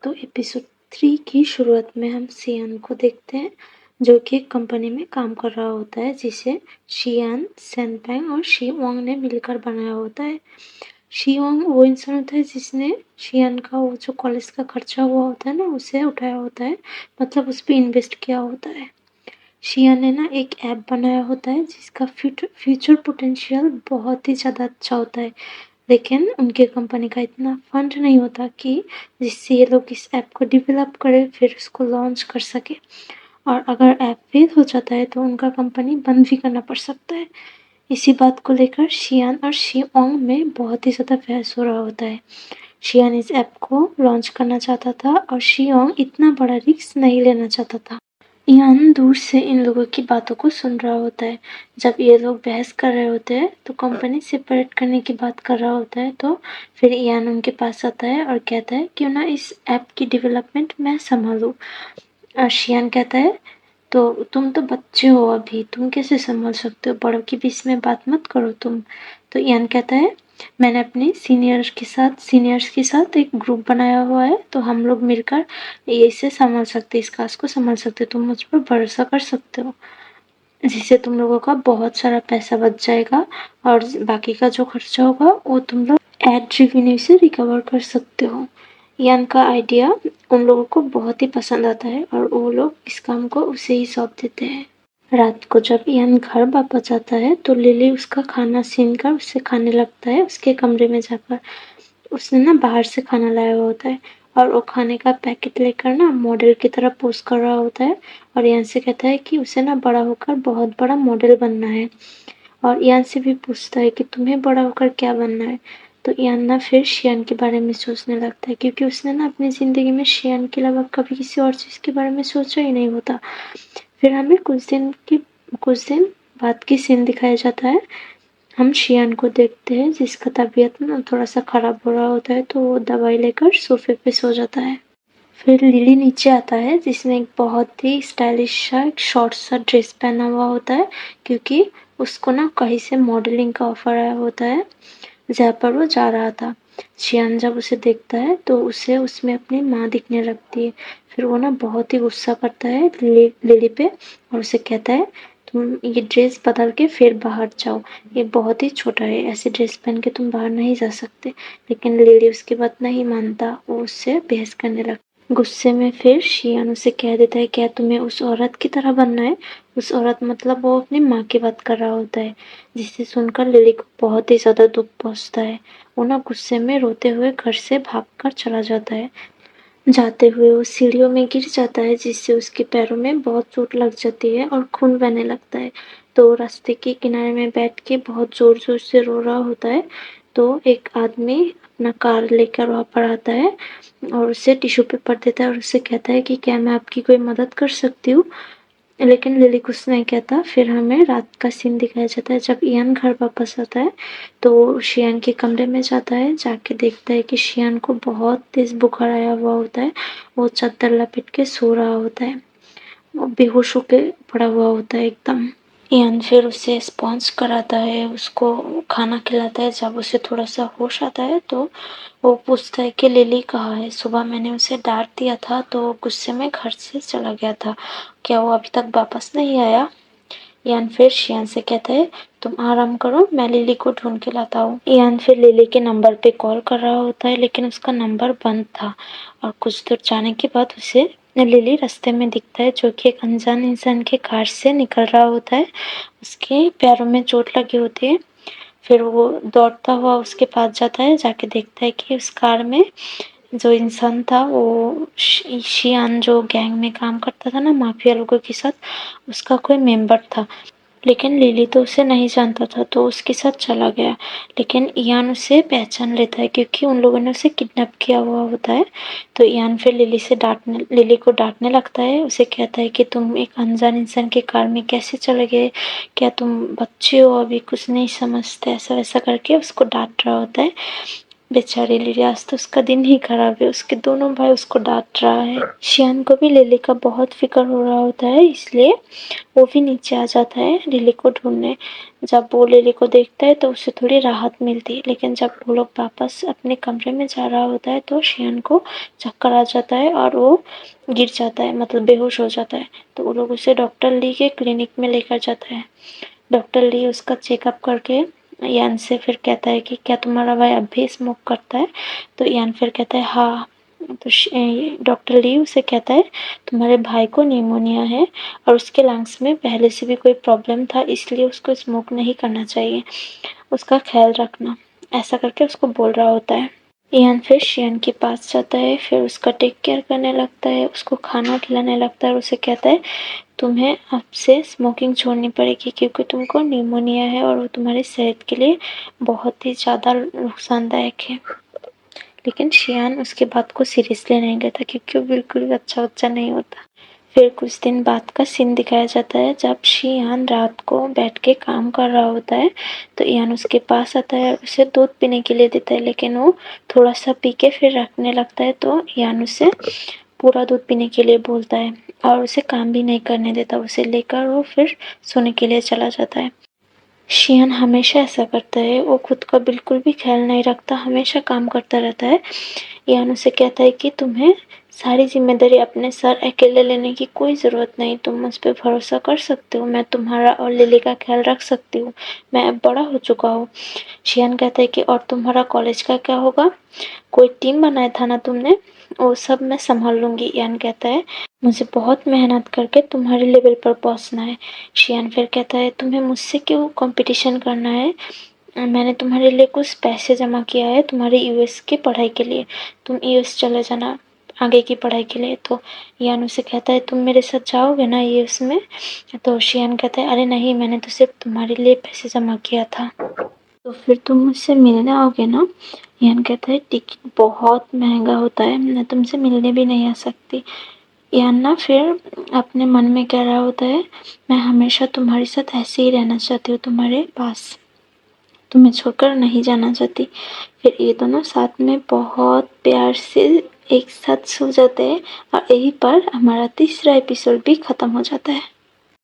तो एपिसोड 3 की शुरुआत में हम सियान को देखते हैं, जो कि एक कंपनी में काम कर रहा होता है, जिसे शियान, सेनपेंग और शी वोंग ने मिलकर बनाया होता है। शी वोंग वो इंसान होता है जिसने शियान का वो जो कॉलेज का खर्चा हुआ होता है ना, उसे उठाया होता है, मतलब उस पे इन्वेस्ट किया होता है। शियान ने ना एक ऐप बनाया होता है जिसका फ्यूचर पोटेंशियल बहुत ही ज़्यादा अच्छा होता है, लेकिन उनके कंपनी का इतना फंड नहीं होता कि जिससे ये लोग इस ऐप को डेवलप करें, फिर उसको लॉन्च कर सके। और अगर ऐप फेल हो जाता है तो उनका कंपनी बंद भी करना पड़ सकता है। इसी बात को लेकर शियान और शी ओंग में बहुत ही ज़्यादा बहस हो रहा होता है। शियान इस ऐप को लॉन्च करना चाहता था और शी ओंग इतना बड़ा रिस्क नहीं लेना चाहता था। यान दूर से इन लोगों की बातों को सुन रहा होता है। जब ये लोग बहस कर रहे होते हैं तो कंपनी सेपरेट करने की बात कर रहा होता है, तो फिर यान उनके पास आता है और कहता है क्यों ना इस ऐप की डेवलपमेंट मैं संभालूं। शियान कहता है तो तुम तो बच्चे हो अभी, तुम कैसे संभाल सकते हो, बड़ों के बीच में बात मत करो तुम। तो यान कहता है मैंने अपने सीनियर्स के साथ एक ग्रुप बनाया हुआ है, तो हम लोग मिलकर ये इसे संभाल सकते, इस काज को संभाल सकते, तुम मुझ पर भरोसा कर सकते हो, जिससे तुम लोगों का बहुत सारा पैसा बच जाएगा और बाकी का जो खर्चा होगा वो तुम लोग एड रेवेन्यू से रिकवर कर सकते हो। यान का आइडिया उन लोगों को बहुत ही पसंद आता है और वो लोग इस काम को उसे ही सौंप देते हैं। रात को जब यान घर वापस आता है तो लिली उसका खाना छीन कर उसे खाने लगता है उसके कमरे में जाकर। उसने ना बाहर से खाना लाया हुआ होता है और वो खाने का पैकेट लेकर ना मॉडल की तरह पोज कर रहा होता है और यान से कहता है कि उसे ना बड़ा होकर बहुत बड़ा मॉडल बनना है। और यान से भी पूछता है कि तुम्हें बड़ा होकर क्या बनना है। तो यान ना फिर शियान के बारे में सोचने लगता है, क्योंकि उसने ना अपनी ज़िंदगी में शियान के अलावा कभी किसी और चीज़ के बारे में सोचा ही नहीं होता। फिर हमें कुछ दिन बाद की सीन दिखाया जाता है। हम शियान को देखते हैं जिसका तबीयत ना थोड़ा-सा खराब हो रहा होता है, तो वो दवाई लेकर सोफ़े पे सो जाता है। फिर लिली नीचे आता है जिसने एक बहुत ही स्टाइलिश सा एक शॉर्ट सा ड्रेस पहना हुआ होता है, क्योंकि उसको ना कहीं से मॉडलिंग का ऑफर आया होता है जहाँ पर वो जा रहा था। शियान जब उसे देखता है तो उसे उसमें अपनी माँ दिखने लगती है। फिर वो ना बहुत ही गुस्सा करता है लिली पे और उसे कहता है तुम ये ड्रेस बदल के फिर बाहर जाओ, ये बहुत ही छोटा है, ऐसे ड्रेस पहन के तुम बाहर नहीं जा सकते। लेकिन लिली उसकी बात नहीं मानता, वो उससे बहस करने लगता। गुस्से में फिर शियान उसे कह देता है क्या तुम्हें उस औरत की तरह बनना है। उस औरत मतलब वो अपनी माँ की बात कर रहा होता है, जिसे सुनकर लिली को बहुत ही ज़्यादा दुख पहुंचता है। वो ना गुस्से में रोते हुए घर से भागकर चला जाता है। जाते हुए वो सीढ़ियों में गिर जाता है जिससे उसके पैरों में बहुत चोट लग जाती है और खून बहने लगता है। तो रास्ते के किनारे में बैठ के बहुत जोर जोर से रो रहा होता है। तो एक आदमी अपना कार लेकर वहाँ पर आता है और उसे टिश्यू पेपर देता है और उससे कहता है कि क्या मैं आपकी कोई मदद कर सकती हूँ। लेकिन लिली कुछ नहीं कहता। फिर हमें रात का सीन दिखाया जाता है जब इयान घर वापस आता है, तो वो शियान के कमरे में जाता है। जाके देखता है कि शियान को बहुत तेज बुखार आया हुआ होता है। वो चादर लपेट के सो रहा होता है, वो बेहोश होके पड़ा हुआ होता है एकदम। इयान फिर उसे स्पॉन्ज कराता है, उसको खाना खिलाता है। जब उसे थोड़ा सा होश आता है तो वो पूछता है कि लिली कहाँ है, सुबह मैंने उसे डांट दिया था तो गुस्से में घर से चला गया था, क्या वो अभी तक वापस नहीं आया। इयान फिर शियान से कहता है तुम आराम करो, मैं लिली को ढूंढ के लाता हूँ। इयान फिर लिली के नंबर पे कॉल कर रहा होता है, लेकिन उसका नंबर बंद था। और कुछ दूर जाने के बाद उसे लिली रास्ते में दिखता है, जो कि एक अनजान इंसान के कार से निकल रहा होता है। उसके पैरों में चोट लगी होती है। फिर वो दौड़ता हुआ उसके पास जाता है, जाके देखता है कि उस कार में जो इंसान था वो शियान जो गैंग में काम करता था ना माफिया लोगों के साथ, उसका कोई मेंबर था। लेकिन लिली तो उसे नहीं जानता था, तो उसके साथ चला गया। लेकिन इयान उसे पहचान लेता है क्योंकि उन लोगों ने उसे किडनैप किया हुआ होता है। तो इयान फिर लिली को डांटने लगता है। उसे कहता है कि तुम एक अनजान इंसान के कार में कैसे चले गए, क्या तुम बच्चे हो, अभी कुछ नहीं समझते, ऐसा वैसा करके उसको डांट रहा होता है। बेचारी लिली, आज तो उसका दिन ही खराब है, उसके दोनों भाई उसको डांट रहा है। शियान को भी लिली का बहुत फिक्र हो रहा होता है, इसलिए वो भी नीचे आ जाता है लिली को ढूंढने। जब वो लिली को देखता है तो उसे थोड़ी राहत मिलती है, लेकिन जब वो लोग वापस अपने कमरे में जा रहा होता है तो शियान को चक्कर आ जाता है और वो गिर जाता है, मतलब बेहोश हो जाता है। तो वो लोग उसे डॉक्टर ली के क्लिनिक में लेकर जाता है। डॉक्टर ली उसका चेकअप करके यान से फिर कहता है कि क्या तुम्हारा भाई अब भी स्मोक करता है? तो यान फिर कहता है हाँ। तो डॉक्टर ली उसे कहता है तुम्हारे भाई को निमोनिया है और उसके लंग्स में पहले से भी कोई प्रॉब्लम था, इसलिए उसको स्मोक नहीं करना चाहिए, उसका ख्याल रखना, ऐसा करके उसको बोल रहा होता है। यान फिर शियान के पास जाता है, फिर उसका टेक केयर करने लगता है, उसको खाना खिलाने लगता है और उसे कहता है तुम्हें अब से स्मोकिंग छोड़नी पड़ेगी क्योंकि तुमको निमोनिया है और वो तुम्हारी सेहत के लिए बहुत ही ज़्यादा नुकसानदायक है। लेकिन शियान उसके बात को सीरियसली नहीं लेता क्योंकि वो बिल्कुल भी अच्छा बच्चा नहीं होता। फिर कुछ दिन बाद का सीन दिखाया जाता है जब शियान रात को बैठ के काम कर रहा होता है तो यान उसके पास आता है, उसे दूध पीने के लिए देता है, लेकिन वो थोड़ा सा पी के फिर रखने लगता है। तो यान उसे पूरा दूध पीने के लिए बोलता है और उसे काम भी नहीं करने देता, उसे लेकर वो फिर सोने के लिए चला जाता है। शियान हमेशा ऐसा करता है, वो खुद का बिल्कुल भी ख्याल नहीं रखता, हमेशा काम करता रहता है। यान उसे कहता है कि तुम्हें सारी जिम्मेदारी अपने सर अकेले लेने की कोई ज़रूरत नहीं, तुम मुझ पे भरोसा कर सकते हो, मैं तुम्हारा और लिली का ख्याल रख सकती हूँ, मैं अब बड़ा हो चुका हूँ। शियान कहता है कि और तुम्हारा कॉलेज का क्या होगा? कोई टीम बनाया था ना तुमने, वो सब मैं संभाल लूँगी। यान कहता है मुझे बहुत मेहनत करके तुम्हारे लेवल पर पहुँचना है। शियान फिर कहता है तुम्हें मुझसे क्यों कंपटीशन करना है? मैंने तुम्हारे लिए कुछ पैसे जमा किया है तुम्हारे यूएस की पढ़ाई के लिए, तुम यूएस चले जाना आगे की पढ़ाई के लिए। तो यान उसे कहता है तुम मेरे साथ जाओगे ना यूएस में? तो शियान कहता है अरे नहीं, मैंने तो सिर्फ तुम्हारे लिए पैसे जमा किया था। तो फिर तुम मुझसे मिलने आओगे ना? यान कहता है टिकट बहुत महंगा होता है, मैं तुमसे मिलने भी नहीं आ सकती। यान ना फिर अपने मन में कह रहा होता है मैं हमेशा तुम्हारे साथ ऐसे ही रहना चाहती हूँ, तुम्हारे पास, तुम्हें छोड़कर नहीं जाना चाहती। फिर ये दोनों साथ में बहुत प्यार से एक साथ सो जाते हैं और यहीं पर हमारा तीसरा एपिसोड भी ख़त्म हो जाता है।